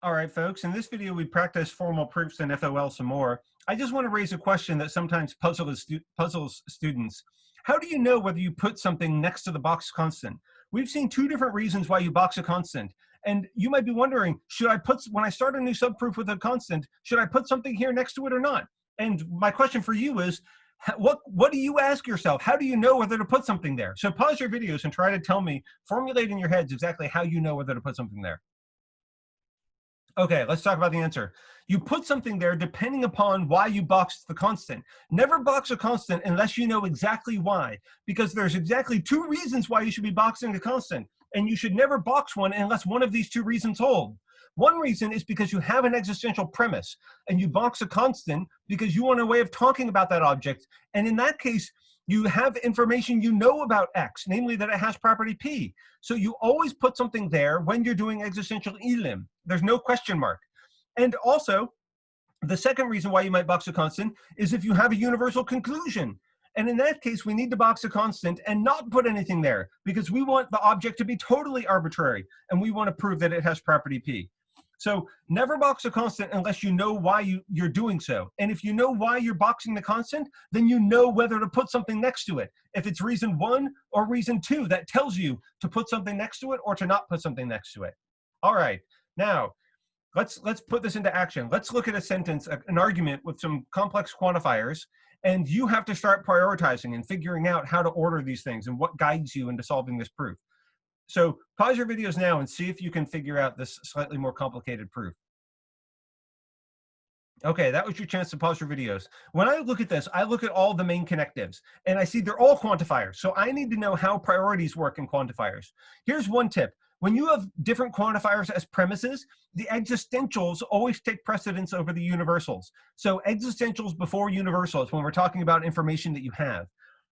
All right, folks, in this video, we practice formal proofs and FOL some more. I just want to raise a question that sometimes puzzles students. How do you know whether you put something next to the box constant? We've seen two different reasons why you box a constant. And you might be wondering, when I start a new subproof with a constant, should I put something here next to it or not? And my question for you is, what do you ask yourself? How do you know whether to put something there? So pause your videos and try to tell me, formulate in your heads exactly how you know whether to put something there. Okay, let's talk about the answer. You put something there depending upon why you boxed the constant. Never box a constant unless you know exactly why, because there's exactly two reasons why you should be boxing a constant, and you should never box one unless one of these two reasons hold. One reason is because you have an existential premise, and you box a constant because you want a way of talking about that object, and in that case, you have information you know about X, namely that it has property P. So you always put something there when you're doing existential EElim. There's no question mark. And also, the second reason why you might box a constant is if you have a universal conclusion. And in that case, we need to box a constant and not put anything there because we want the object to be totally arbitrary and we want to prove that it has property P. So never box a constant unless you know why you're doing so. And if you know why you're boxing the constant, then you know whether to put something next to it. If it's reason 1 or reason 2, that tells you to put something next to it or to not put something next to it. All right, now let's put this into action. Let's look at a sentence, an argument with some complex quantifiers, and you have to start prioritizing and figuring out how to order these things and what guides you into solving this proof. So pause your videos now and see if you can figure out this slightly more complicated proof. Okay, that was your chance to pause your videos. When I look at this, I look at all the main connectives, and I see they're all quantifiers. So I need to know how priorities work in quantifiers. Here's one tip. When you have different quantifiers as premises, the existentials always take precedence over the universals. So existentials before universals when we're talking about information that you have.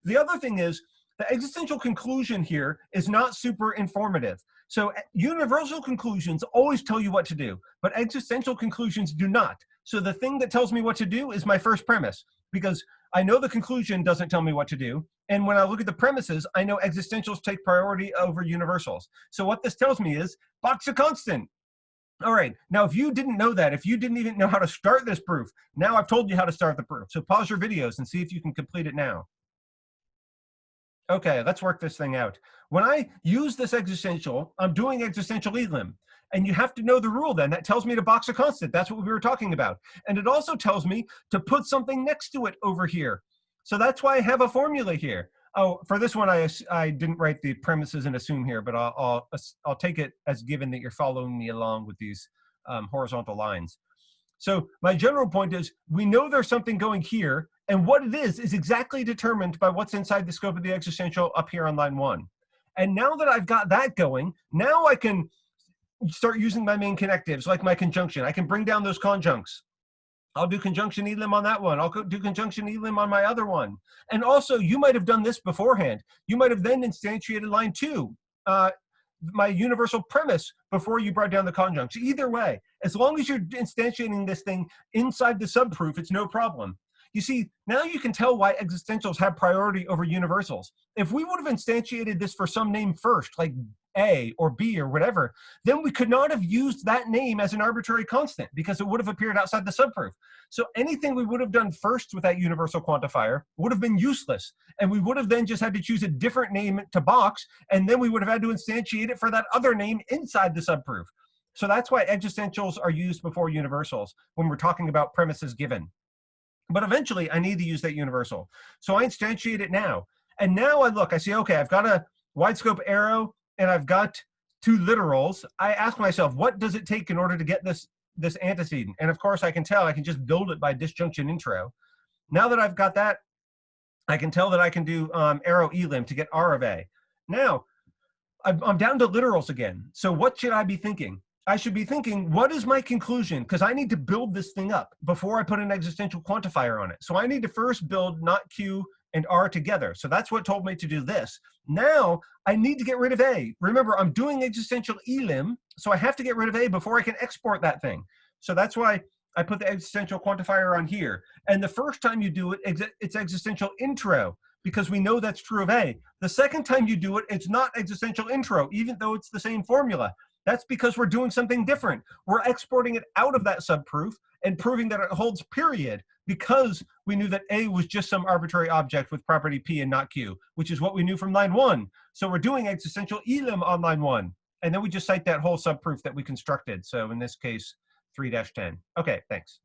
The other thing is, the existential conclusion here is not super informative. So universal conclusions always tell you what to do, but existential conclusions do not. So the thing that tells me what to do is my first premise, because I know the conclusion doesn't tell me what to do. And when I look at the premises, I know existentials take priority over universals. So what this tells me is box a constant. All right, now if you didn't know that, if you didn't even know how to start this proof, now I've told you how to start the proof. So pause your videos and see if you can complete it now. Okay, let's work this thing out. When I use this existential, I'm doing existential EElim. And you have to know the rule then. That tells me to box a constant. That's what we were talking about. And it also tells me to put something next to it over here. So that's why I have a formula here. Oh, for this one, I didn't write the premises and assume here, but I'll take it as given that you're following me along with these horizontal lines. So my general point is we know there's something going here, and what it is exactly determined by what's inside the scope of the existential up here on line 1. And now that I've got that going, now I can start using my main connectives like my conjunction. I can bring down those conjuncts. I'll do conjunction EElim on that one. I'll do conjunction EElim on my other one. And also, you might have done this beforehand. You might have then instantiated line 2. My universal premise before you brought down the conjuncts. Either way, as long as you're instantiating this thing inside the subproof, it's no problem. You see, now you can tell why existentials have priority over universals. If we would have instantiated this for some name first, like A or B or whatever, then we could not have used that name as an arbitrary constant because it would have appeared outside the subproof. So anything we would have done first with that universal quantifier would have been useless. And we would have then just had to choose a different name to box, and then we would have had to instantiate it for that other name inside the subproof. So that's why existentials are used before universals when we're talking about premises given. But eventually, I need to use that universal. So I instantiate it now. And now I look, I see, okay, I've got a wide scope arrow, and I've got 2 literals. I ask myself, what does it take in order to get this antecedent? And of course, I can tell I can just build it by disjunction intro. Now that I've got that, I can tell that I can do arrow EElim to get R of A. Now, I'm down to literals again. So what should I be thinking? I should be thinking, what is my conclusion? Because I need to build this thing up before I put an existential quantifier on it. So I need to first build not Q and R together. So that's what told me to do this. Now I need to get rid of A. Remember, I'm doing existential EElim, so I have to get rid of A before I can export that thing. So that's why I put the existential quantifier on here. And the first time you do it, it's existential intro, because we know that's true of A. The second time you do it, it's not existential intro, even though it's the same formula. That's because we're doing something different. We're exporting it out of that subproof and proving that it holds period, because we knew that A was just some arbitrary object with property P and not Q, which is what we knew from line 1. So we're doing existential EElim on line 1. And then we just cite that whole subproof that we constructed. So in this case, 3-10. Okay, thanks.